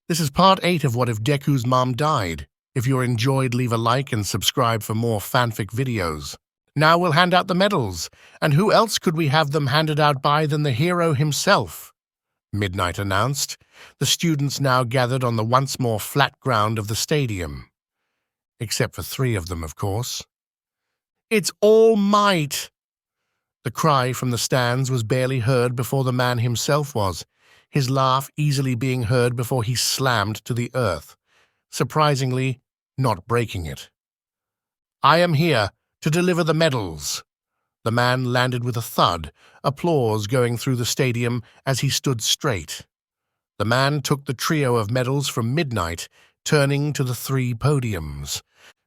This is part 8 of What If Deku's Mom Died. If you enjoyed, leave a like and subscribe for more fanfic videos. Now we'll hand out the medals, and who else could we have them handed out by than the hero himself? Midnight announced. The students now gathered on the once more flat ground of the stadium. Except for 3 of them, of course. It's All Might! The cry from the stands was barely heard before the man himself was, his laugh easily being heard before he slammed to the earth, surprisingly not breaking it. I am here to deliver the medals. The man landed with a thud, applause going through the stadium as he stood straight. The man took the trio of medals from Midnight, turning to the 3 podiums.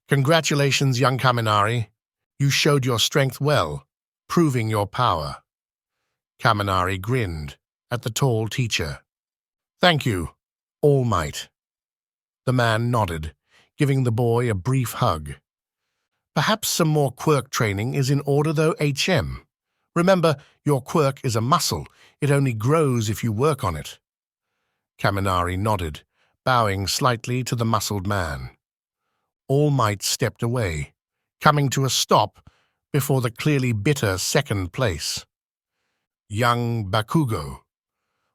Congratulations, young Kaminari. You showed your strength well, proving your power. Kaminari grinned at the tall teacher. Thank you, All Might. The man nodded, giving the boy a brief hug. Perhaps some more quirk training is in order, though, HM. Remember, your quirk is a muscle. It only grows if you work on it. Kaminari nodded, bowing slightly to the muscled man. All Might stepped away, coming to a stop before the clearly bitter second place. Young Bakugo,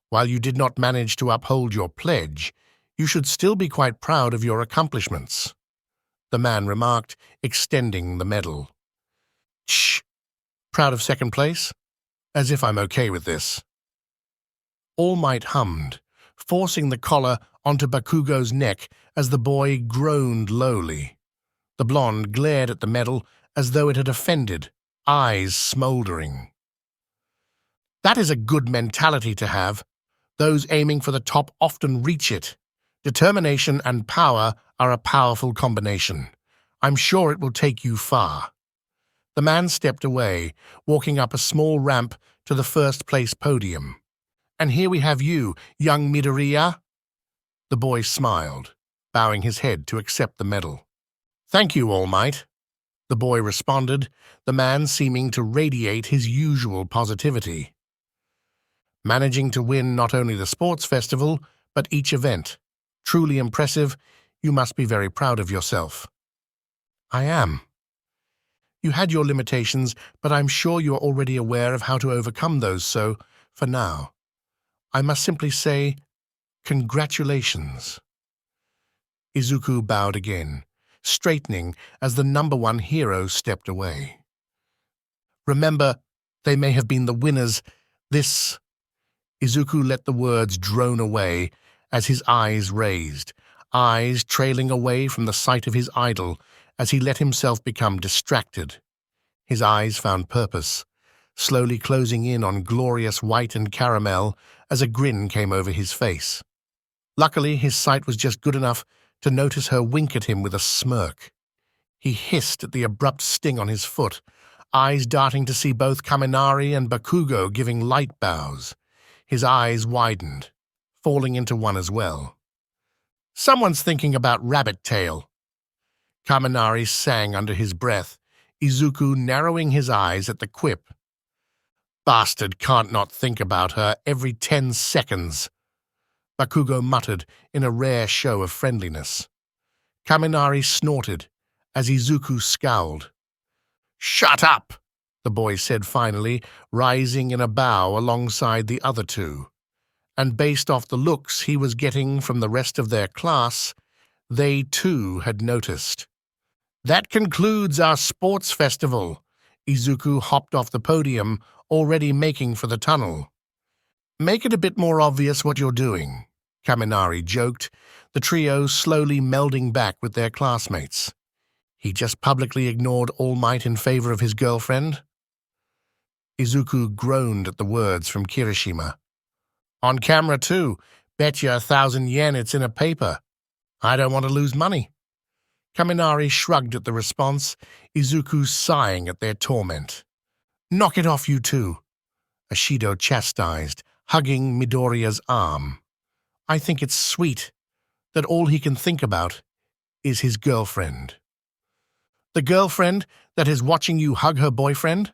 while you did not manage to uphold your pledge, you should still be quite proud of your accomplishments, the man remarked, extending the medal. Shh! Proud of second place? As if I'm okay with this. All Might hummed, forcing the collar onto Bakugo's neck as the boy groaned lowly. The blonde glared at the medal as though it had offended, eyes smoldering. That is a good mentality to have. Those aiming for the top often reach it. Determination and power are a powerful combination. I'm sure it will take you far. The man stepped away, walking up a small ramp to the first-place podium. And here we have you, young Midoriya. The boy smiled, bowing his head to accept the medal. Thank you, All Might. The boy responded, the man seeming to radiate his usual positivity. Managing to win not only the sports festival, but each event. Truly impressive. You must be very proud of yourself. I am. You had your limitations, but I'm sure you're already aware of how to overcome those, so, for now, I must simply say, congratulations. Izuku bowed again, straightening as the #1 hero stepped away. Remember, they may have been the winners. Izuku let the words drone away as his eyes raised, eyes trailing away from the sight of his idol as he let himself become distracted. His eyes found purpose, slowly closing in on glorious white and caramel as a grin came over his face. Luckily, his sight was just good enough to notice her wink at him with a smirk. He hissed at the abrupt sting on his foot, eyes darting to see both Kaminari and Bakugo giving light bows. His eyes widened, falling into one as well. Someone's thinking about Rabbit Tail. Kaminari sang under his breath, Izuku narrowing his eyes at the quip. Bastard can't not think about her every 10 seconds. Bakugo muttered in a rare show of friendliness. Kaminari snorted as Izuku scowled. Shut up! The boy said finally, rising in a bow alongside the other 2. And based off the looks he was getting from the rest of their class, they too had noticed. That concludes our sports festival. Izuku hopped off the podium, already making for the tunnel. Make it a bit more obvious what you're doing, Kaminari joked, the trio slowly melding back with their classmates. He just publicly ignored All Might in favor of his girlfriend? Izuku groaned at the words from Kirishima. On camera too. Bet you 1,000 yen it's in a paper. I don't want to lose money. Kaminari shrugged at the response, Izuku sighing at their torment. Knock it off, you two, Ashido chastised, hugging Midoriya's arm. I think it's sweet that all he can think about is his girlfriend. The girlfriend that is watching you hug her boyfriend?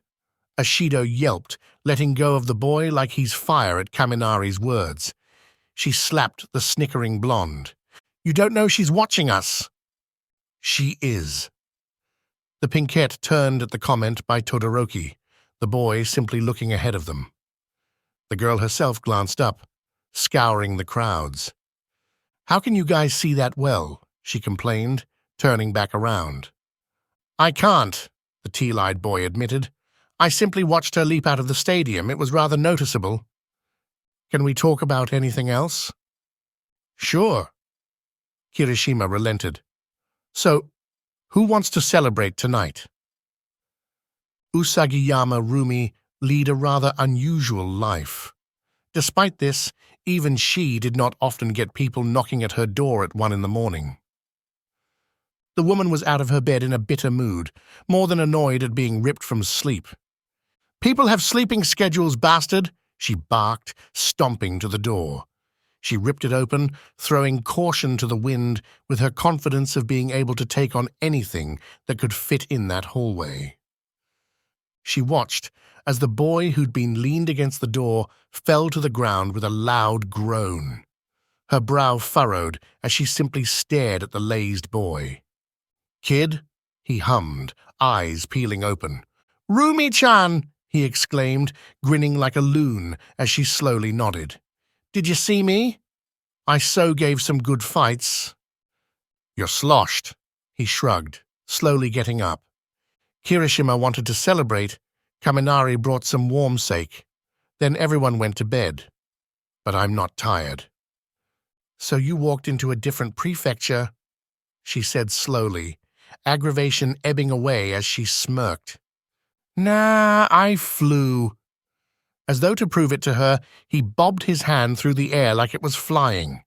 Ashido yelped, letting go of the boy like he's fire at Kaminari's words. She slapped the snickering blonde. "You don't know she's watching us." "She is." The pinkette turned at the comment by Todoroki, the boy simply looking ahead of them. The girl herself glanced up, scouring the crowds. "How can you guys see that well?" she complained, turning back around. "I can't," the teal-eyed boy admitted. "I simply watched her leap out of the stadium. It was rather noticeable." "Can we talk about anything else?" "Sure." Kirishima relented. "So, who wants to celebrate tonight?" Usagiyama Rumi lead a rather unusual life. Despite this, even she did not often get people knocking at her door at 1 in the morning. The woman was out of her bed in a bitter mood, more than annoyed at being ripped from sleep. "People have sleeping schedules, bastard!" she barked, stomping to the door. She ripped it open, throwing caution to the wind with her confidence of being able to take on anything that could fit in that hallway. She watched as the boy who'd been leaned against the door fell to the ground with a loud groan. Her brow furrowed as she simply stared at the lazed boy. "Kid?" he hummed, eyes peeling open. "Rumi-chan!" he exclaimed, grinning like a loon as she slowly nodded. "Did you see me? I so gave some good fights." "You're sloshed," he shrugged, slowly getting up. Kirishima wanted to celebrate. Kaminari brought some warm sake. Then everyone went to bed. But I'm not tired. "So you walked into a different prefecture," she said slowly, aggravation ebbing away as she smirked. "Nah, I flew." As though to prove it to her, he bobbed his hand through the air like it was flying.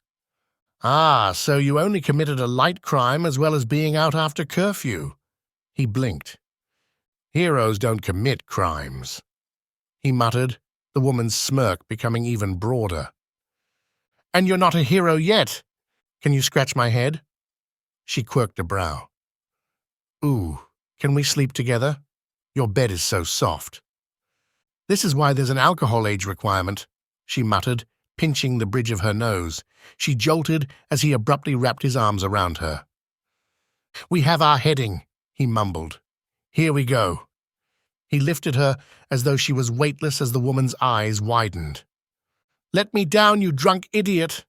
"Ah, so you only committed a light crime as well as being out after curfew." He blinked. "Heroes don't commit crimes," he muttered, the woman's smirk becoming even broader. "And you're not a hero yet. Can you scratch my head?" She quirked a brow. "Ooh, can we sleep together? Your bed is so soft." "This is why there's an alcohol age requirement," she muttered, pinching the bridge of her nose. She jolted as he abruptly wrapped his arms around her. "We have our heading," he mumbled. "Here we go." He lifted her as though she was weightless as the woman's eyes widened. "Let me down, you drunk idiot!"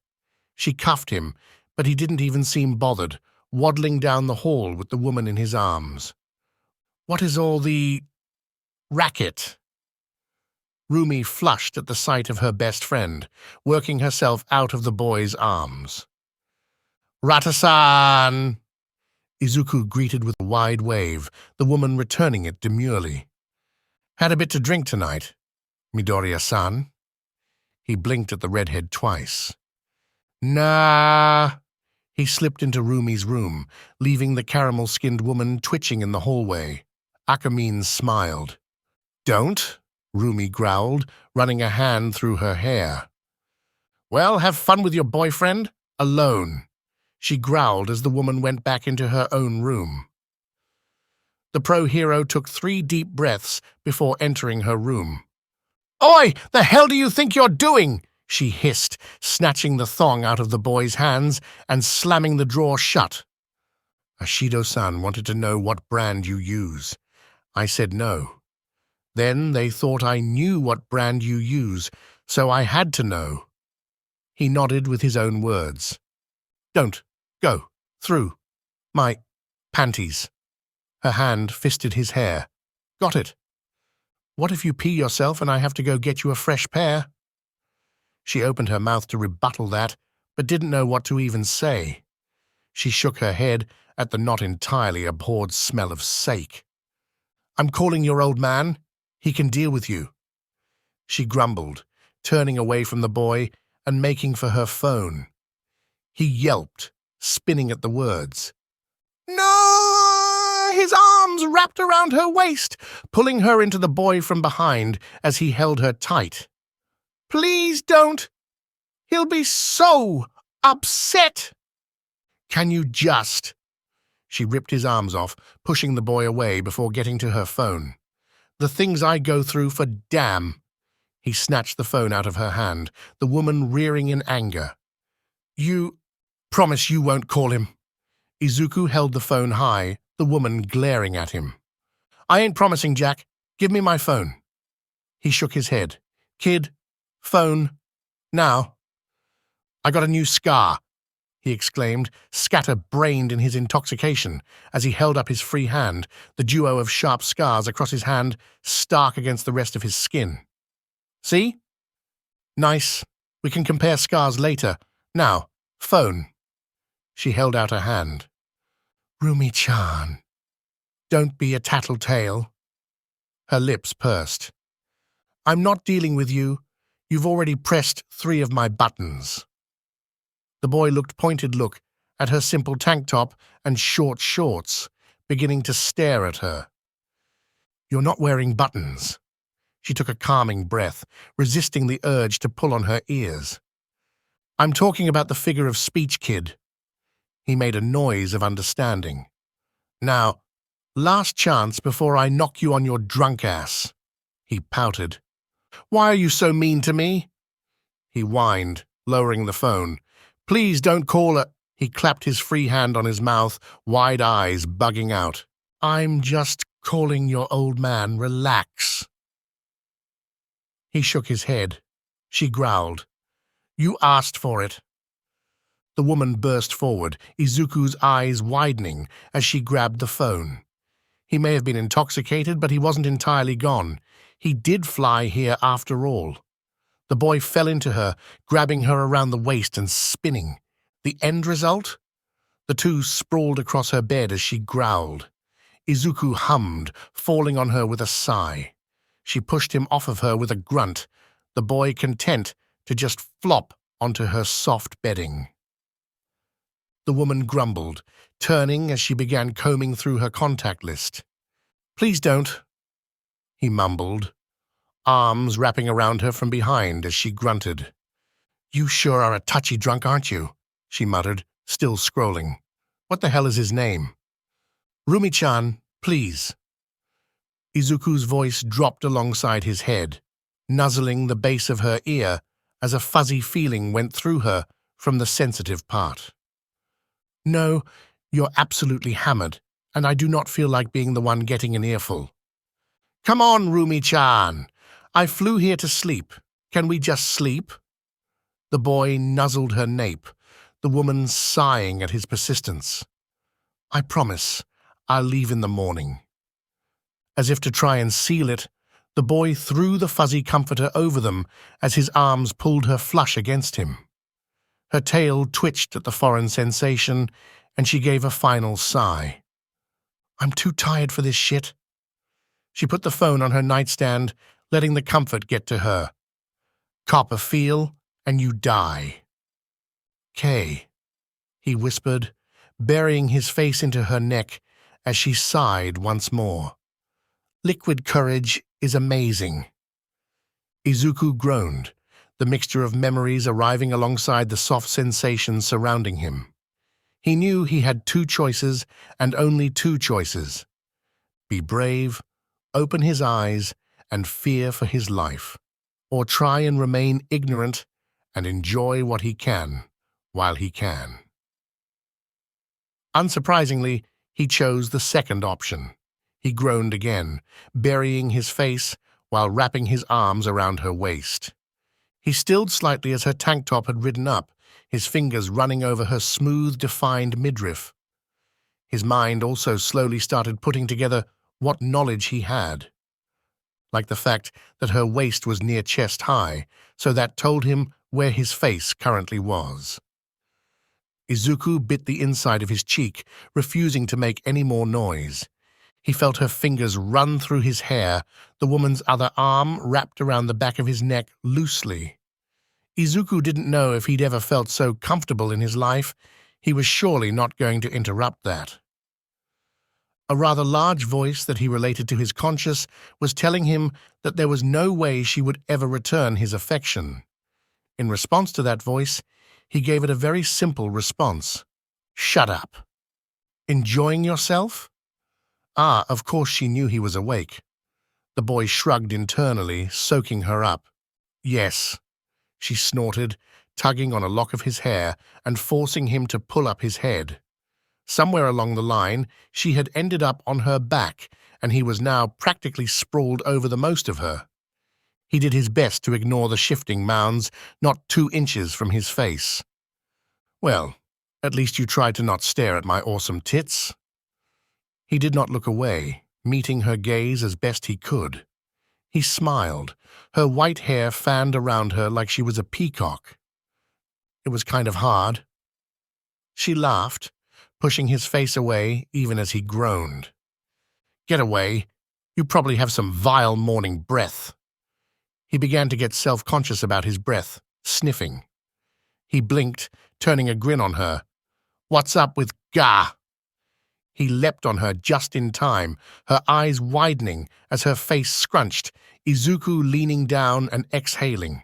She cuffed him, but he didn't even seem bothered, waddling down the hall with the woman in his arms. "What is all the racket?" Rumi flushed at the sight of her best friend, working herself out of the boy's arms. "Rata-san!" Izuku greeted with a wide wave, the woman returning it demurely. "Had a bit to drink tonight, Midoriya-san?" He blinked at the redhead twice. "Nah." He slipped into Rumi's room, leaving the caramel-skinned woman twitching in the hallway. Akamine smiled. "Don't?" Rumi growled, running a hand through her hair. "Well, have fun with your boyfriend? Alone." She growled as the woman went back into her own room. The pro-hero took 3 deep breaths before entering her room. "Oi! The hell do you think you're doing?" she hissed, snatching the thong out of the boy's hands and slamming the drawer shut. "Ashido-san wanted to know what brand you use. I said no. Then they thought I knew what brand you use, so I had to know." He nodded with his own words. "Don't. Go. Through. My panties." Her hand fisted his hair. "Got it. What if you pee yourself and I have to go get you a fresh pair?" She opened her mouth to rebuttal that, but didn't know what to even say. She shook her head at the not entirely abhorred smell of sake. "I'm calling your old man. He can deal with you." She grumbled, turning away from the boy and making for her phone. He yelped, spinning at the words. "No!" His arms wrapped around her waist, pulling her into the boy from behind as he held her tight. "Please don't! He'll be so upset!" "Can you just—" She ripped his arms off, pushing the boy away before getting to her phone. "The things I go through for damn." He snatched the phone out of her hand, the woman rearing in anger. You promise you won't call him. Izuku held the phone high, the woman glaring at him. I ain't promising, Jack. Give me my phone. He shook his head. Kid, phone, now. I got a new scar, he exclaimed, scatter-brained in his intoxication, as he held up his free hand, the duo of sharp scars across his hand stark against the rest of his skin. See? Nice. We can compare scars later. Now, phone. She held out her hand. Rumi-chan, don't be a tattletale. Her lips pursed. I'm not dealing with you. You've already pressed 3 of my buttons. The boy looked pointed look at her simple tank top and short shorts, beginning to stare at her. You're not wearing buttons. She took a calming breath, resisting the urge to pull on her ears. I'm talking about the figure of speech, kid. He made a noise of understanding. Now, last chance before I knock you on your drunk ass. He pouted. Why are you so mean to me? He whined, lowering the phone. Please don't call her. He clapped his free hand on his mouth, wide eyes bugging out. I'm just calling your old man. Relax. He shook his head. She growled. You asked for it. The woman burst forward, Izuku's eyes widening as she grabbed the phone. He may have been intoxicated, but he wasn't entirely gone. He did fly here after all. The boy fell into her, grabbing her around the waist and spinning. The end result? The two sprawled across her bed as she growled. Izuku hummed, falling on her with a sigh. She pushed him off of her with a grunt, the boy content to just flop onto her soft bedding. The woman grumbled, turning as she began combing through her contact list. Please don't, he mumbled, arms wrapping around her from behind as she grunted. You sure are a touchy drunk, aren't you? She muttered, still scrolling. What the hell is his name? Rumi-chan, please. Izuku's voice dropped alongside his head, nuzzling the base of her ear as a fuzzy feeling went through her from the sensitive part. No, you're absolutely hammered, and I do not feel like being the one getting an earful. Come on, Rumi-chan. I flew here to sleep. Can we just sleep? The boy nuzzled her nape, the woman sighing at his persistence. I promise, I'll leave in the morning. As if to try and seal it, the boy threw the fuzzy comforter over them as his arms pulled her flush against him. Her tail twitched at the foreign sensation, and she gave a final sigh. I'm too tired for this shit. She put the phone on her nightstand, letting the comfort get to her. Cop a feel, and you die. Kay, he whispered, burying his face into her neck as she sighed once more. Liquid courage is amazing. Izuku groaned, the mixture of memories arriving alongside the soft sensations surrounding him. He knew he had 2 choices, and only 2 choices. Be brave, open his eyes, and fear for his life, or try and remain ignorant and enjoy what he can while he can. Unsurprisingly, he chose the second option. He groaned again, burying his face while wrapping his arms around her waist. He stilled slightly as her tank top had ridden up, his fingers running over her smooth, defined midriff. His mind also slowly started putting together what knowledge he had. Like the fact that her waist was near chest high, so that told him where his face currently was. Izuku bit the inside of his cheek, refusing to make any more noise. He felt her fingers run through his hair, the woman's other arm wrapped around the back of his neck loosely. Izuku didn't know if he'd ever felt so comfortable in his life. He was surely not going to interrupt that. A rather large voice that he related to his conscious was telling him that there was no way she would ever return his affection. In response to that voice, he gave it a very simple response. Shut up. Enjoying yourself? Ah, of course she knew he was awake. The boy shrugged internally, soaking her up. Yes, she snorted, tugging on a lock of his hair and forcing him to pull up his head. Somewhere along the line, she had ended up on her back, and he was now practically sprawled over the most of her. He did his best to ignore the shifting mounds not 2 inches from his face. Well, at least you tried to not stare at my awesome tits. He did not look away, meeting her gaze as best he could. He smiled, her white hair fanned around her like she was a peacock. It was kind of hard. She laughed, pushing his face away even as he groaned. Get away. You probably have some vile morning breath. He began to get self-conscious about his breath, sniffing. He blinked, turning a grin on her. What's up with gah? He leapt on her just in time, her eyes widening as her face scrunched, Izuku leaning down and exhaling.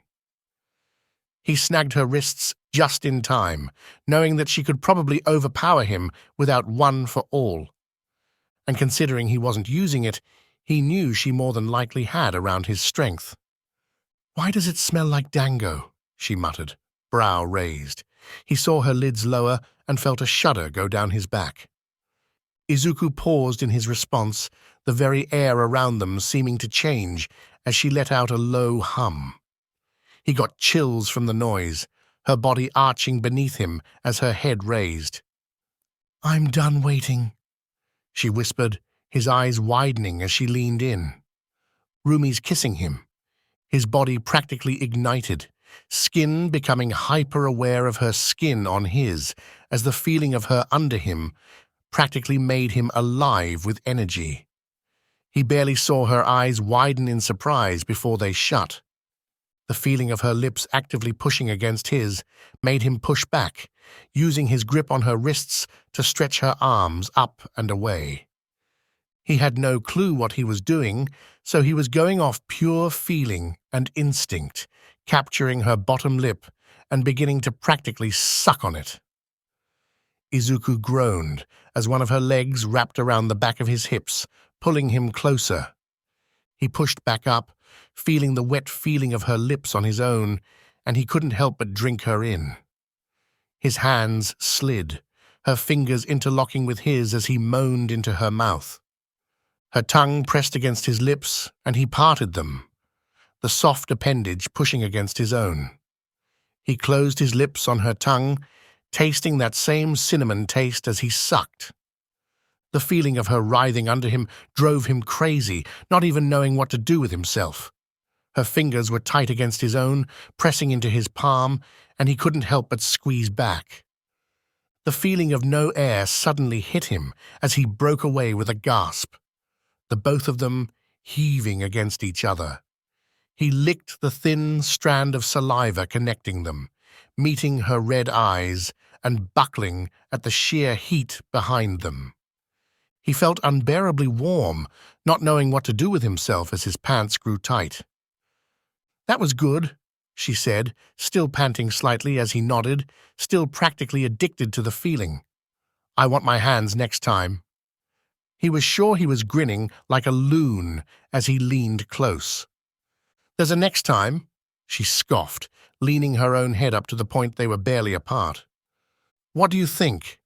He snagged her wrists just in time, knowing that she could probably overpower him without one for all. And considering he wasn't using it, he knew she more than likely had around his strength. Why does it smell like dango? She muttered, brow raised. He saw her lids lower and felt a shudder go down his back. Izuku paused in his response, the very air around them seeming to change as she let out a low hum. He got chills from the noise, her body arching beneath him as her head raised. I'm done waiting, she whispered, his eyes widening as she leaned in. Rumi's kissing him, his body practically ignited, skin becoming hyper-aware of her skin on his as the feeling of her under him practically made him alive with energy. He barely saw her eyes widen in surprise before they shut. The feeling of her lips actively pushing against his made him push back, using his grip on her wrists to stretch her arms up and away. He had no clue what he was doing, so he was going off pure feeling and instinct, capturing her bottom lip and beginning to practically suck on it. Izuku groaned as one of her legs wrapped around the back of his hips, pulling him closer. He pushed back up, feeling the wet feeling of her lips on his own, and he couldn't help but drink her in. His hands slid, her fingers interlocking with his as he moaned into her mouth. Her tongue pressed against his lips, and he parted them, the soft appendage pushing against his own. He closed his lips on her tongue, tasting that same cinnamon taste as he sucked. The feeling of her writhing under him drove him crazy, not even knowing what to do with himself. Her fingers were tight against his own, pressing into his palm, and he couldn't help but squeeze back. The feeling of no air suddenly hit him as he broke away with a gasp, the both of them heaving against each other. He licked the thin strand of saliva connecting them, meeting her red eyes and buckling at the sheer heat behind them. He felt unbearably warm, not knowing what to do with himself as his pants grew tight. That was good, she said, still panting slightly as he nodded, still practically addicted to the feeling. I want my hands next time. He was sure he was grinning like a loon as he leaned close. There's a next time, she scoffed, leaning her own head up to the point they were barely apart. What do you think?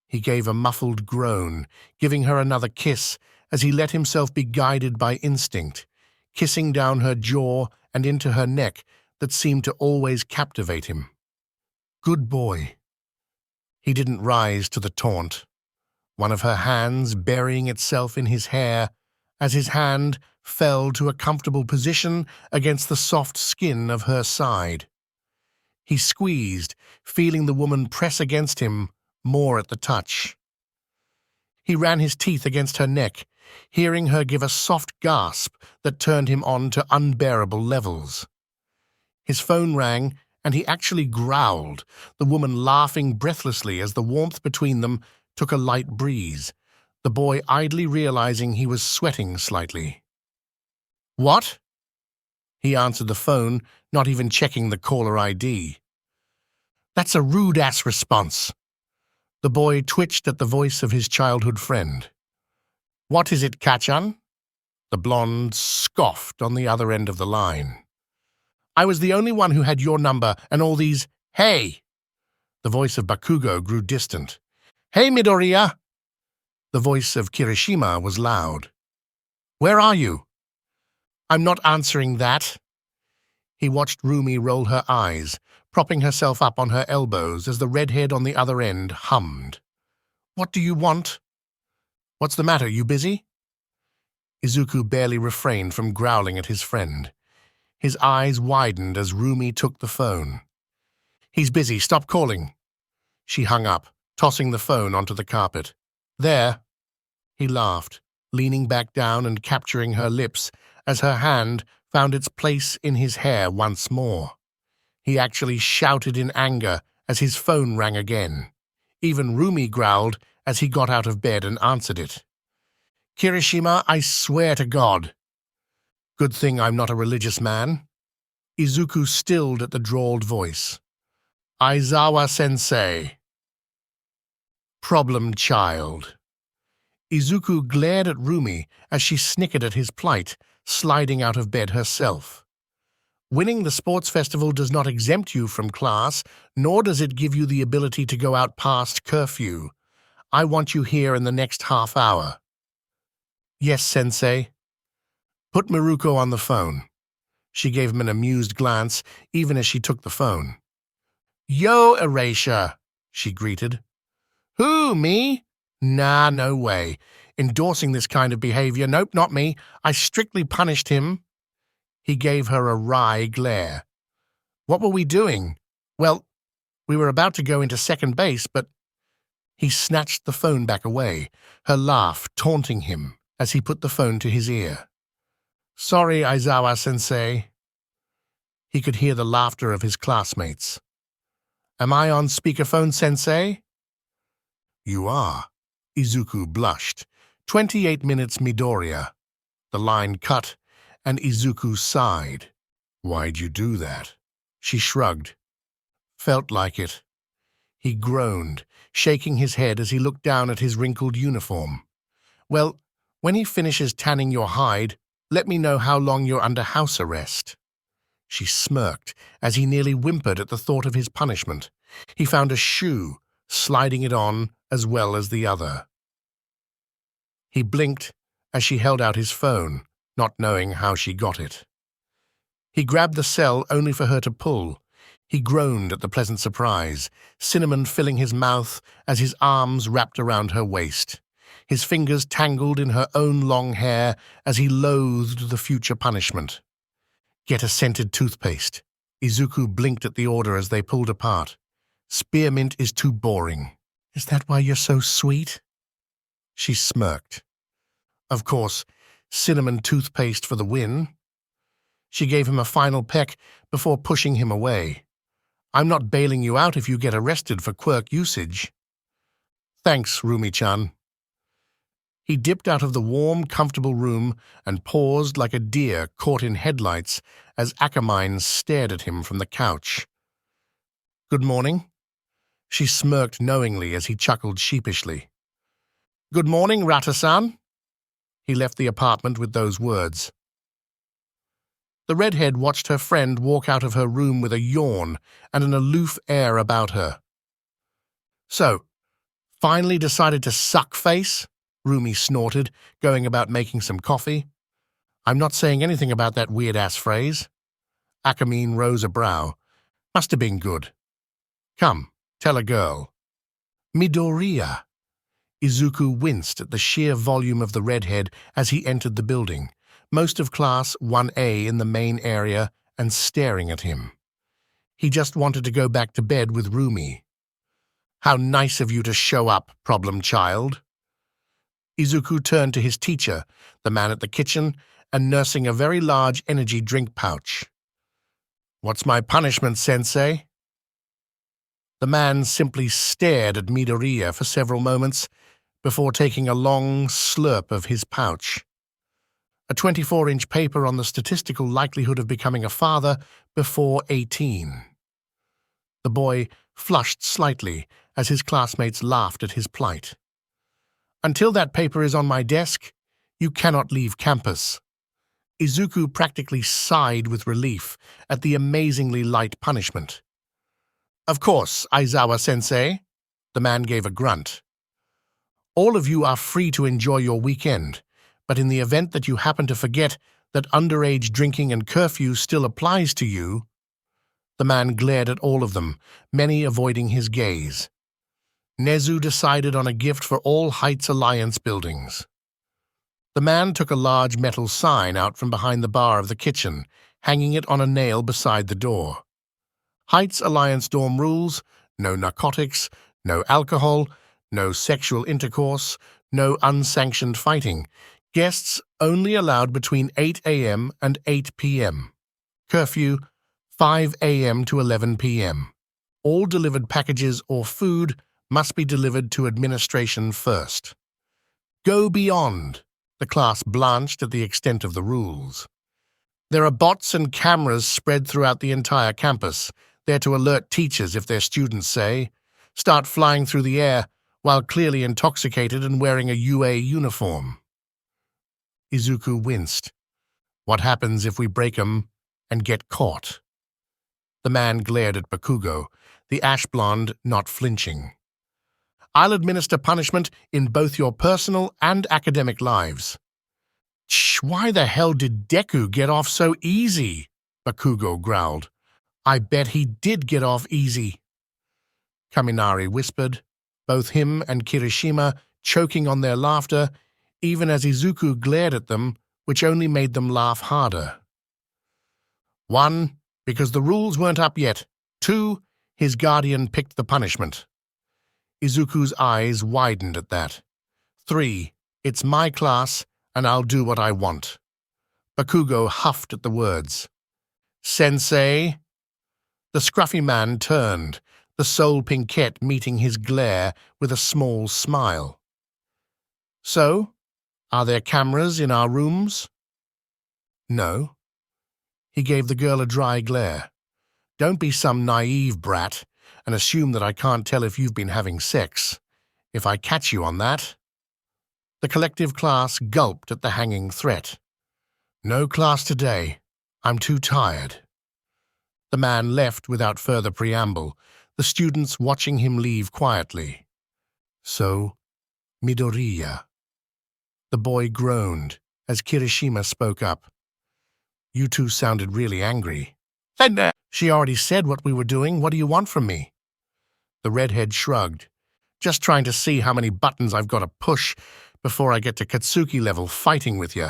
He gave a muffled groan, giving her another kiss as he let himself be guided by instinct, kissing down her jaw and into her neck that seemed to always captivate him. Good boy. He didn't rise to the taunt, one of her hands burying itself in his hair as his hand fell to a comfortable position against the soft skin of her side. He squeezed, feeling the woman press against him more at the touch. He ran his teeth against her neck, hearing her give a soft gasp that turned him on to unbearable levels. His phone rang, and he actually growled, the woman laughing breathlessly as the warmth between them took a light breeze, the boy idly realizing he was sweating slightly. What? He answered the phone, not even checking the caller ID. That's a rude-ass response. The boy twitched at the voice of his childhood friend. What is it, Kachan? The blonde scoffed on the other end of the line. I was the only one who had your number and all these, hey! The voice of Bakugo grew distant. Hey, Midoriya! The voice of Kirishima was loud. Where are you? I'm not answering that. He watched Rumi roll her eyes, propping herself up on her elbows as the redhead on the other end hummed. What do you want? What's the matter, you busy? Izuku barely refrained from growling at his friend. His eyes widened as Rumi took the phone. He's busy, stop calling. She hung up, tossing the phone onto the carpet. There. He laughed, leaning back down and capturing her lips as her hand found its place in his hair once more. He actually shouted in anger as his phone rang again. Even Rumi growled as he got out of bed and answered it. Kirishima, I swear to God. Good thing I'm not a religious man. Izuku stilled at the drawled voice. Aizawa-sensei. Problem child. Izuku glared at Rumi as she snickered at his plight, sliding out of bed herself. Winning the sports festival does not exempt you from class, nor does it give you the ability to go out past curfew. I want you here in the next half hour. Yes, Sensei. Put Miruko on the phone. She gave him an amused glance, even as she took the phone. Yo, Erasure, she greeted. Who, me? Nah, no way. Endorsing this kind of behavior. Nope, not me. I strictly punished him. He gave her a wry glare. What were we doing? Well, we were about to go into second base, but... He snatched the phone back away, her laugh taunting him as he put the phone to his ear. Sorry, Aizawa-sensei. He could hear the laughter of his classmates. Am I on speakerphone, Sensei? You are. Izuku blushed. 28 minutes Midoriya. The line cut, and Izuku sighed. Why'd you do that? She shrugged. Felt like it. He groaned, shaking his head as he looked down at his wrinkled uniform. Well, when he finishes tanning your hide, let me know how long you're under house arrest. She smirked as he nearly whimpered at the thought of his punishment. He found a shoe, sliding it on as well as the other. He blinked as she held out his phone, not knowing how she got it. He grabbed the cell only for her to pull. He groaned at the pleasant surprise, cinnamon filling his mouth as his arms wrapped around her waist. His fingers tangled in her own long hair as he loathed the future punishment. Get a scented toothpaste. Izuku blinked at the order as they pulled apart. Spearmint is too boring. Is that why you're so sweet? She smirked. Of course, cinnamon toothpaste for the win. She gave him a final peck before pushing him away. I'm not bailing you out if you get arrested for quirk usage. Thanks, Rumi-chan. He dipped out of the warm, comfortable room and paused like a deer caught in headlights as Akamine stared at him from the couch. Good morning. She smirked knowingly as he chuckled sheepishly. Good morning, Rata-san. He left the apartment with those words. The redhead watched her friend walk out of her room with a yawn and an aloof air about her. So, finally decided to suck face? Rumi snorted, going about making some coffee. I'm not saying anything about that weird-ass phrase. Akamine rose a brow. Must have been good. Come, tell a girl. Midoriya. Izuku winced at the sheer volume of the redhead as he entered the building, most of Class 1A in the main area and staring at him. He just wanted to go back to bed with Rumi. How nice of you to show up, problem child. Izuku turned to his teacher, the man at the kitchen, and nursing a very large energy drink pouch. What's my punishment, Sensei? The man simply stared at Midoriya for several moments before taking a long slurp of his pouch. A 24-inch paper on the statistical likelihood of becoming a father before 18. The boy flushed slightly as his classmates laughed at his plight. Until that paper is on my desk, you cannot leave campus. Izuku practically sighed with relief at the amazingly light punishment. "Of course, Aizawa-sensei," the man gave a grunt. "All of you are free to enjoy your weekend, but in the event that you happen to forget that underage drinking and curfew still applies to you—" The man glared at all of them, many avoiding his gaze. Nezu decided on a gift for all Heights Alliance buildings. The man took a large metal sign out from behind the bar of the kitchen, hanging it on a nail beside the door. Heights Alliance dorm rules: no narcotics, no alcohol, no sexual intercourse, no unsanctioned fighting. Guests only allowed between 8 a.m. and 8 p.m. Curfew 5 a.m. to 11 p.m. All delivered packages or food must be delivered to administration first. Go beyond. The class blanched at the extent of the rules. There are bots and cameras spread throughout the entire campus, there to alert teachers if their students start flying through the air while clearly intoxicated and wearing a UA uniform. Izuku winced. What happens if we break 'em and get caught? The man glared at Bakugo, the ash blonde not flinching. I'll administer punishment in both your personal and academic lives. Shh, why the hell did Deku get off so easy? Bakugo growled. I bet he did get off easy. Kaminari whispered, both him and Kirishima choking on their laughter, even as Izuku glared at them, which only made them laugh harder. 1, because the rules weren't up yet. 2, his guardian picked the punishment. Izuku's eyes widened at that. 3, it's my class, and I'll do what I want. Bakugo huffed at the words. Sensei? The scruffy man turned, the soul pinkette meeting his glare with a small smile. So, are there cameras in our rooms? No. He gave the girl a dry glare. Don't be some naive brat and assume that I can't tell if you've been having sex. If I catch you on that. The collective class gulped at the hanging threat. No class today. I'm too tired. The man left without further preamble, the students watching him leave quietly. So, Midoriya. The boy groaned as Kirishima spoke up. You two sounded really angry. She already said what we were doing. What do you want from me? The redhead shrugged. Just trying to see how many buttons I've got to push before I get to Katsuki level fighting with you.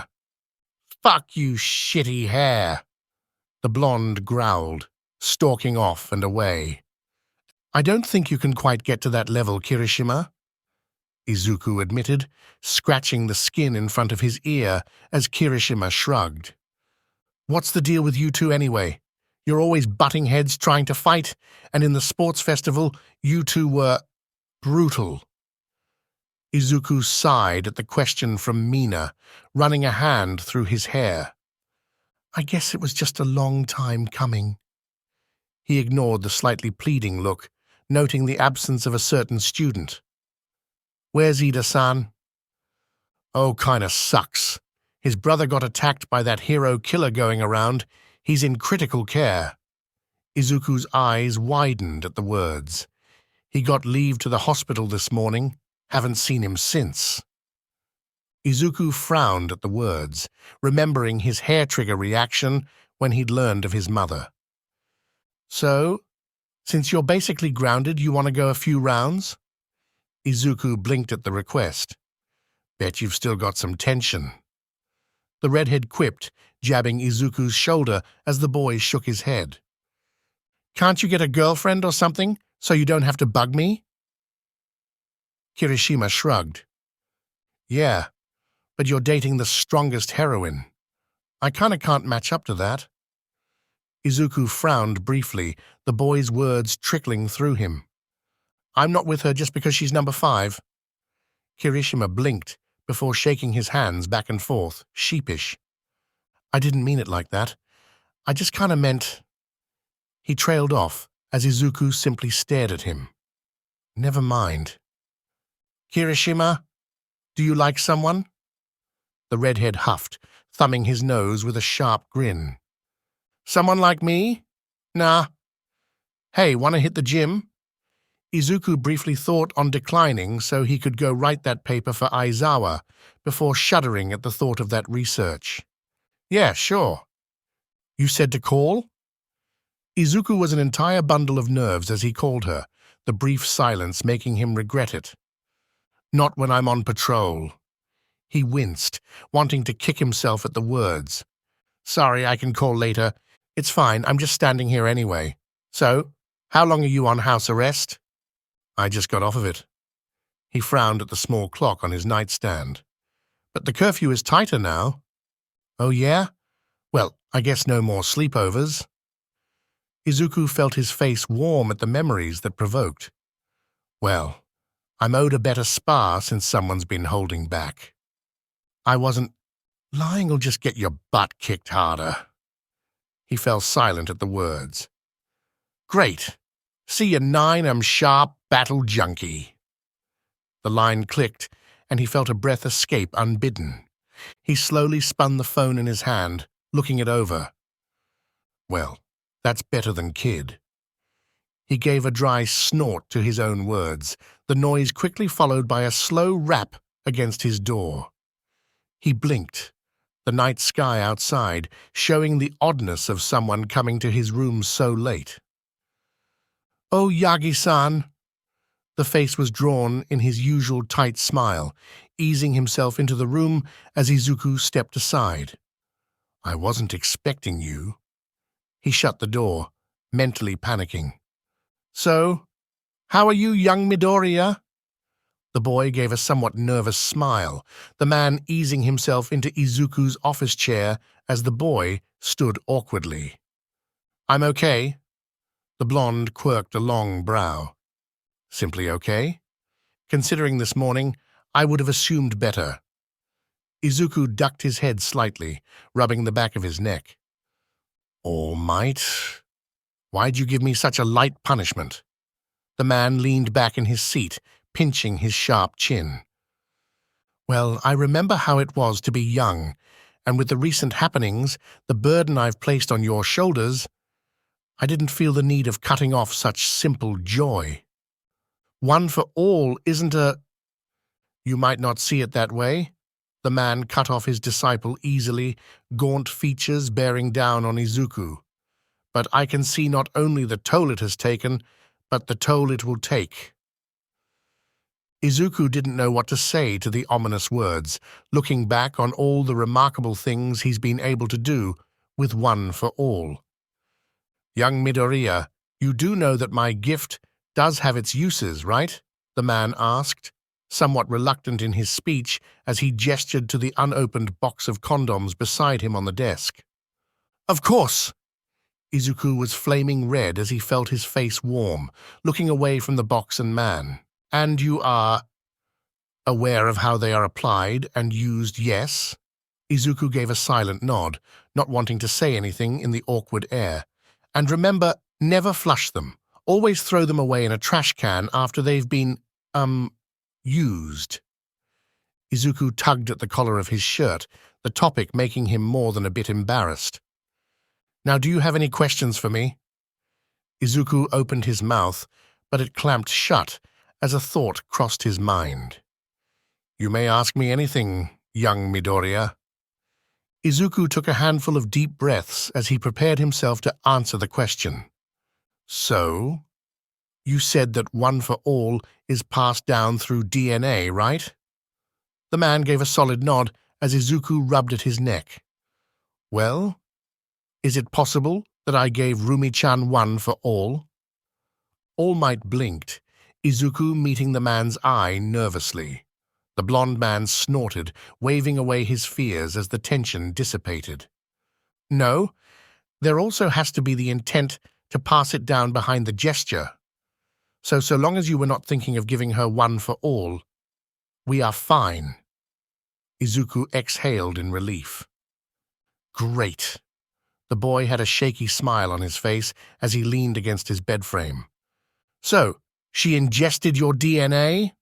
Fuck you, shitty hair. The blonde growled, stalking off and away. I don't think you can quite get to that level, Kirishima, Izuku admitted, scratching the skin in front of his ear as Kirishima shrugged. What's the deal with you two anyway? You're always butting heads trying to fight, and in the sports festival, you two were brutal. Izuku sighed at the question from Mina, running a hand through his hair. I guess it was just a long time coming. He ignored the slightly pleading look, noting the absence of a certain student. Where's Ida-san? Oh, kinda sucks. His brother got attacked by that hero killer going around. He's in critical care. Izuku's eyes widened at the words. He got leave to the hospital this morning. Haven't seen him since. Izuku frowned at the words, remembering his hair-trigger reaction when he'd learned of his mother. So, since you're basically grounded, you want to go a few rounds? Izuku blinked at the request. Bet you've still got some tension. The redhead quipped, jabbing Izuku's shoulder as the boy shook his head. Can't you get a girlfriend or something, so you don't have to bug me? Kirishima shrugged. Yeah, but you're dating the strongest heroine. I kinda can't match up to that. Izuku frowned briefly, the boy's words trickling through him. I'm not with her just because she's number 5. Kirishima blinked before shaking his hands back and forth, sheepish. I didn't mean it like that. I just kinda meant... He trailed off as Izuku simply stared at him. Never mind. Kirishima, do you like someone? The redhead huffed, thumbing his nose with a sharp grin. Someone like me? Nah. Hey, wanna hit the gym? Izuku briefly thought on declining so he could go write that paper for Aizawa before shuddering at the thought of that research. Yeah, sure. You said to call? Izuku was an entire bundle of nerves as he called her, the brief silence making him regret it. Not when I'm on patrol. He winced, wanting to kick himself at the words. Sorry, I can call later. It's fine, I'm just standing here anyway. So, how long are you on house arrest? I just got off of it. He frowned at the small clock on his nightstand. But the curfew is tighter now. Oh yeah? Well, I guess no more sleepovers. Izuku felt his face warm at the memories that provoked. Well, I'm owed a better spa since someone's been holding back. I wasn't. Lying will just get your butt kicked harder. He fell silent at the words. Great. See you 9, sharp battle junkie. The line clicked, and he felt a breath escape unbidden. He slowly spun the phone in his hand, looking it over. Well, that's better than kid. He gave a dry snort to his own words, the noise quickly followed by a slow rap against his door. He blinked, the night sky outside showing the oddness of someone coming to his room so late. Oh, Yagi-san. The face was drawn in his usual tight smile, easing himself into the room as Izuku stepped aside. I wasn't expecting you. He shut the door, mentally panicking. So, how are you, young Midoriya? The boy gave a somewhat nervous smile, the man easing himself into Izuku's office chair as the boy stood awkwardly. I'm okay. The blonde quirked a long brow. Simply okay? Considering this morning, I would have assumed better. Izuku ducked his head slightly, rubbing the back of his neck. All might. Why'd you give me such a light punishment? The man leaned back in his seat, pinching his sharp chin. Well, I remember how it was to be young, and with the recent happenings, the burden I've placed on your shoulders, I didn't feel the need of cutting off such simple joy. One for all isn't a... You might not see it that way. The man cut off his disciple easily, gaunt features bearing down on Izuku. But I can see not only the toll it has taken, but the toll it will take. Izuku didn't know what to say to the ominous words, looking back on all the remarkable things he's been able to do with One for All. Young Midoriya, you do know that my gift does have its uses, right? The man asked, somewhat reluctant in his speech as he gestured to the unopened box of condoms beside him on the desk. Of course! Izuku was flaming red as he felt his face warm, looking away from the box and man. And you are aware of how they are applied and used, yes? Izuku gave a silent nod, not wanting to say anything in the awkward air. And remember, never flush them. Always throw them away in a trash can after they've been, used. Izuku tugged at the collar of his shirt, the topic making him more than a bit embarrassed. Now, do you have any questions for me? Izuku opened his mouth, but it clamped shut as a thought crossed his mind. You may ask me anything, young Midoriya. Izuku took a handful of deep breaths as he prepared himself to answer the question. So, you said that One for All is passed down through DNA, right? The man gave a solid nod as Izuku rubbed at his neck. Well, is it possible that I gave Rumi-chan One for All? All Might blinked, Izuku meeting the man's eye nervously. The blond man snorted, waving away his fears as the tension dissipated. No, there also has to be the intent to pass it down behind the gesture. So long as you were not thinking of giving her One for All, we are fine. Izuku exhaled in relief. Great. The boy had a shaky smile on his face as he leaned against his bedframe. So, she ingested your DNA?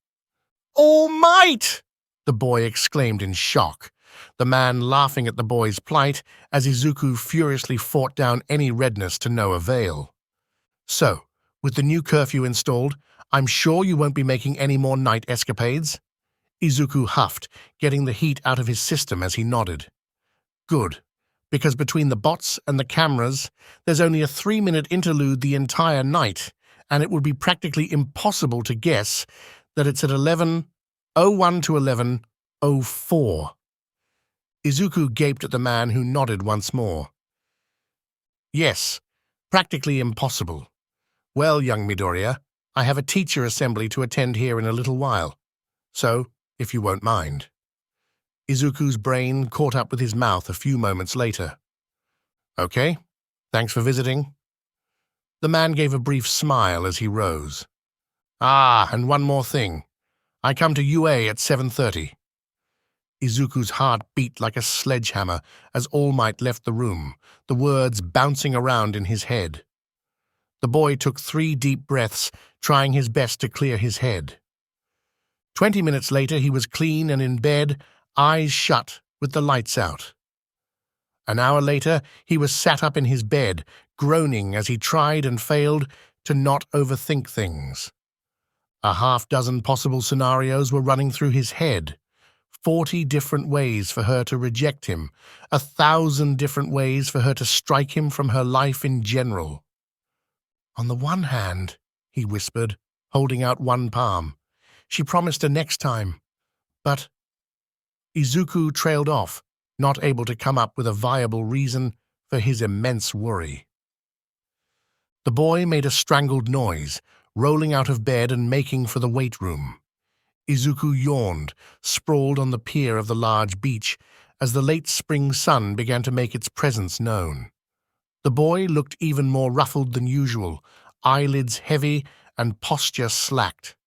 All Might! The boy exclaimed in shock. the man laughing at the boy's plight as Izuku furiously fought down any redness to no avail. "So, with the new curfew installed, I'm sure you won't be making any more night escapades?" Izuku huffed, getting the heat out of his system as he nodded. "Good, because between the bots and the cameras, there's only a 3-minute interlude the entire night, and it would be practically impossible to guess that it's at 11:01 to 11:04. Izuku gaped at the man who nodded once more. "Yes, practically impossible. Well, young Midoriya, I have a teacher assembly to attend here in a little while, so, if you won't mind." Izuku's brain caught up with his mouth a few moments later. "Okay, thanks for visiting." The man gave a brief smile as he rose. And one more thing. I come to UA at 7:30. Izuku's heart beat like a sledgehammer as All Might left the room, the words bouncing around in his head. The boy took 3 deep breaths, trying his best to clear his head. 20 minutes later, he was clean and in bed, eyes shut, with the lights out. An hour later, he was sat up in his bed, groaning as he tried and failed to not overthink things. A half-dozen possible scenarios were running through his head. 40 different ways for her to reject him, 1,000 different ways for her to strike him from her life in general. "On the one hand," he whispered, holding out one palm, "she promised her next time, but—" Izuku trailed off, not able to come up with a viable reason for his immense worry. The boy made a strangled noise, rolling out of bed and making for the weight room. Izuku yawned, sprawled on the pier of the large beach, as the late spring sun began to make its presence known. The boy looked even more ruffled than usual, eyelids heavy and posture slacked.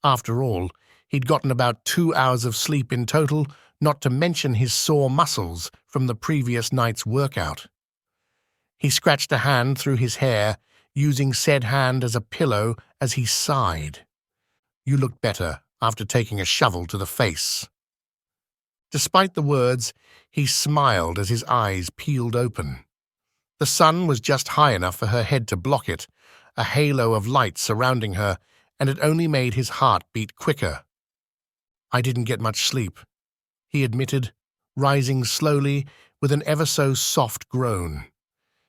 After all, he'd gotten about 2 hours of sleep in total, not to mention his sore muscles from the previous night's workout. He scratched a hand through his hair, using said hand as a pillow as he sighed. "You look better after taking a shovel to the face." Despite the words, he smiled as his eyes peeled open. The sun was just high enough for her head to block it, a halo of light surrounding her, and it only made his heart beat quicker. "I didn't get much sleep," he admitted, rising slowly with an ever-so-soft groan.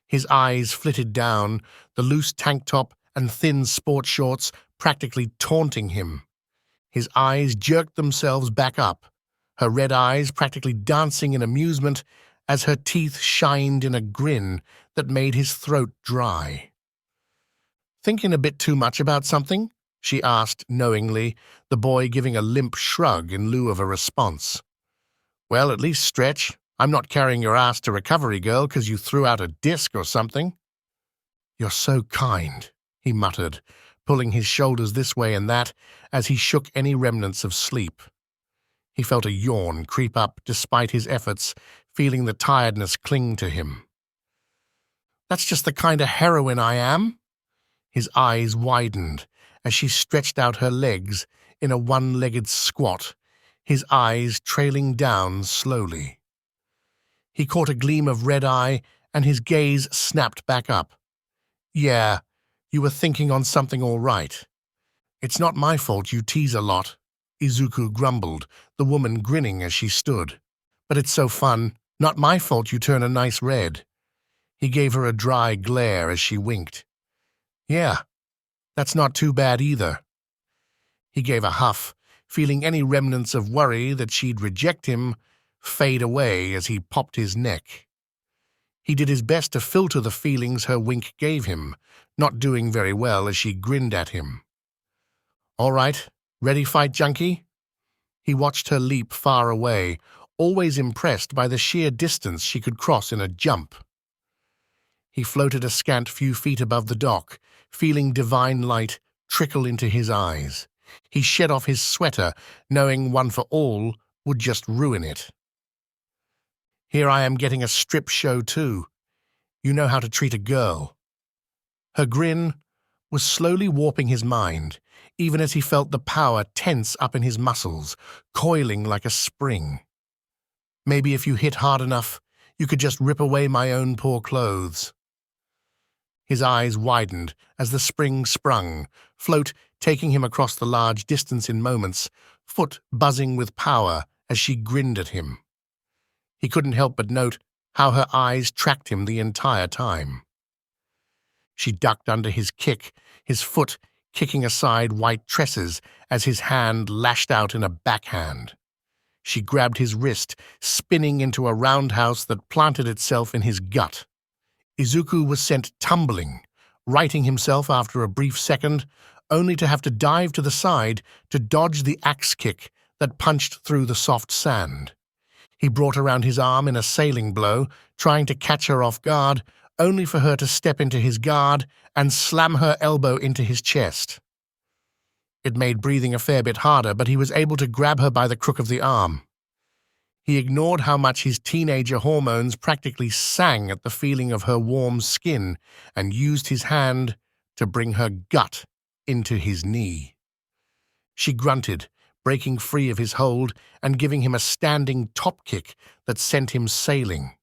His eyes flitted down, the loose tank top and thin sport shorts practically taunting him. His eyes jerked themselves back up, her red eyes practically dancing in amusement as her teeth shined in a grin that made his throat dry. "Thinking a bit too much about something?" she asked knowingly, the boy giving a limp shrug in lieu of a response. "Well, at least stretch. I'm not carrying your ass to Recovery Girl 'cause you threw out a disc or something." "You're so kind," he muttered, pulling his shoulders this way and that as he shook any remnants of sleep. He felt a yawn creep up despite his efforts, feeling the tiredness cling to him. "That's just the kind of heroine I am." His eyes widened as she stretched out her legs in a one-legged squat, his eyes trailing down slowly. He caught a gleam of red eye, and his gaze snapped back up. "Yeah, you were thinking on something all right. It's not my fault you tease a lot," Izuku grumbled, the woman grinning as she stood. "But it's so fun. Not my fault you turn a nice red." He gave her a dry glare as she winked. "Yeah, that's not too bad either." He gave a huff, feeling any remnants of worry that she'd reject him fade away as he popped his neck. He did his best to filter the feelings her wink gave him, not doing very well as she grinned at him. "All right, ready, fight junkie?" He watched her leap far away, always impressed by the sheer distance she could cross in a jump. He floated a scant few feet above the dock, feeling divine light trickle into his eyes. He shed off his sweater, knowing One for All would just ruin it. "Here I am getting a strip show too. You know how to treat a girl." Her grin was slowly warping his mind, even as he felt the power tense up in his muscles, coiling like a spring. Maybe if you hit hard enough, you could just rip away my own poor clothes." His eyes widened as the spring sprung, float taking him across the large distance in moments, foot buzzing with power as she grinned at him. He couldn't help but note how her eyes tracked him the entire time. She ducked under his kick, his foot kicking aside white tresses as his hand lashed out in a backhand. She grabbed his wrist, spinning into a roundhouse that planted itself in his gut. Izuku was sent tumbling, righting himself after a brief second, only to have to dive to the side to dodge the axe kick that punched through the soft sand. He brought around his arm in a sailing blow, trying to catch her off guard, only for her to step into his guard and slam her elbow into his chest. It made breathing a fair bit harder, but he was able to grab her by the crook of the arm. He ignored how much his teenager hormones practically sang at the feeling of her warm skin and used his hand to bring her gut into his knee. She grunted, breaking free of his hold and giving him a standing top kick that sent him sailing.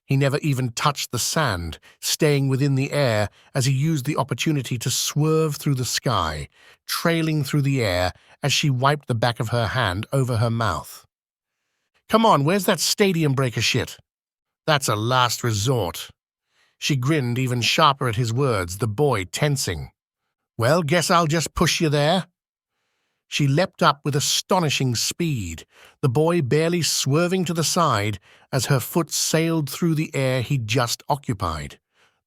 He never even touched the sand, staying within the air as he used the opportunity to swerve through the sky, trailing through the air as she wiped the back of her hand over her mouth. "Come on, where's that stadium breaker shit?" "That's a last resort." She grinned even sharper at his words, the boy tensing. "Well, guess I'll just push you there." She leapt up with astonishing speed, the boy barely swerving to the side as her foot sailed through the air he'd just occupied,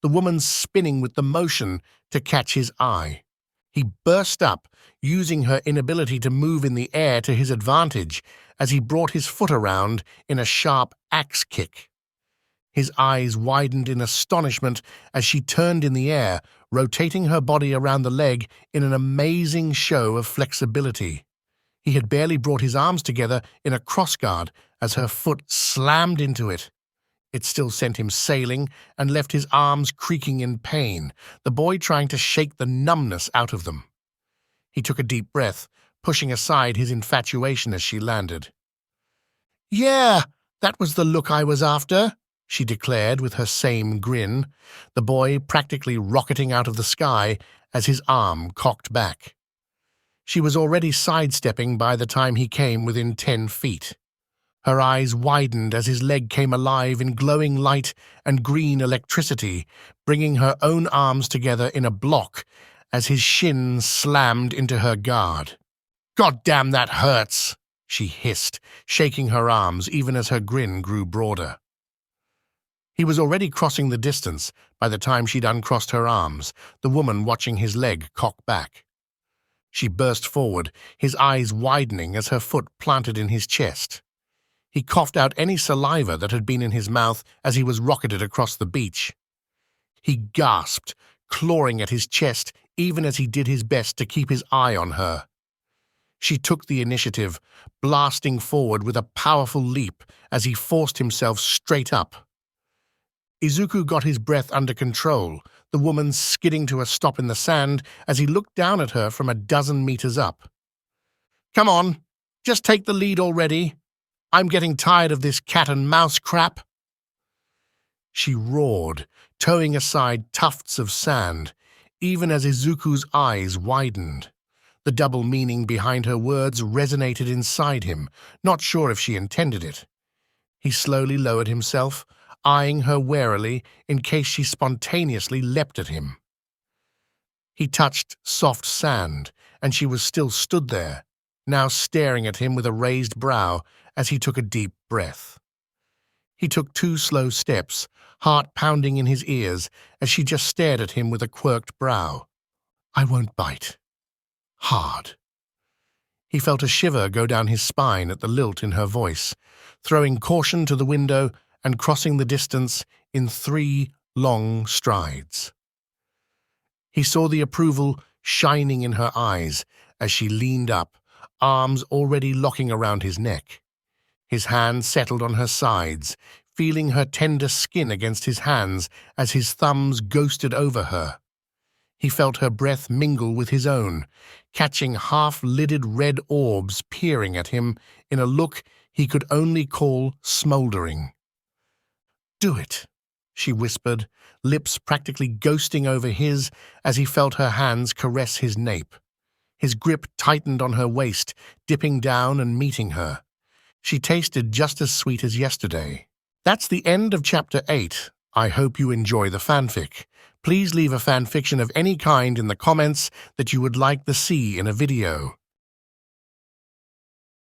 the woman spinning with the motion to catch his eye. He burst up, using her inability to move in the air to his advantage as he brought his foot around in a sharp axe kick. His eyes widened in astonishment as she turned in the air, rotating her body around the leg in an amazing show of flexibility. He had barely brought his arms together in a crossguard as her foot slammed into it. It still sent him sailing and left his arms creaking in pain, the boy trying to shake the numbness out of them. He took a deep breath, pushing aside his infatuation as she landed. "Yeah, that was the look I was after," she declared with her same grin, the boy practically rocketing out of the sky as his arm cocked back. She was already sidestepping by the time he came within 10 feet. Her eyes widened as his leg came alive in glowing light and green electricity, bringing her own arms together in a block as his shin slammed into her guard. "God damn, that hurts," she hissed, shaking her arms even as her grin grew broader. He was already crossing the distance by the time she'd uncrossed her arms, the woman watching his leg cock back. She burst forward, his eyes widening as her foot planted in his chest. He coughed out any saliva that had been in his mouth as he was rocketed across the beach. He gasped, clawing at his chest even as he did his best to keep his eye on her. She took the initiative, blasting forward with a powerful leap as he forced himself straight up. Izuku got his breath under control, the woman skidding to a stop in the sand as he looked down at her from a dozen meters up. "Come on, just take the lead already. I'm getting tired of this cat and mouse crap." She roared, towing aside tufts of sand, even as Izuku's eyes widened. The double meaning behind her words resonated inside him, not sure if she intended it. He slowly lowered himself, eyeing her warily in case she spontaneously leapt at him. He touched soft sand, and she was still stood there, now staring at him with a raised brow as he took a deep breath. He took 2 slow steps, heart pounding in his ears as she just stared at him with a quirked brow. "I won't bite." Hard. He felt a shiver go down his spine at the lilt in her voice, throwing caution to the window and crossing the distance in 3 long strides. He saw the approval shining in her eyes as she leaned up, arms already locking around his neck. His hand settled on her sides, feeling her tender skin against his hands as his thumbs ghosted over her. He felt her breath mingle with his own, catching half-lidded red orbs peering at him in a look he could only call smoldering. "Do it," she whispered, lips practically ghosting over his as he felt her hands caress his nape. His grip tightened on her waist, dipping down and meeting her. She tasted just as sweet as yesterday. That's the end of Chapter 8. I hope you enjoy the fanfic. Please leave a fanfiction of any kind in the comments that you would like to see in a video.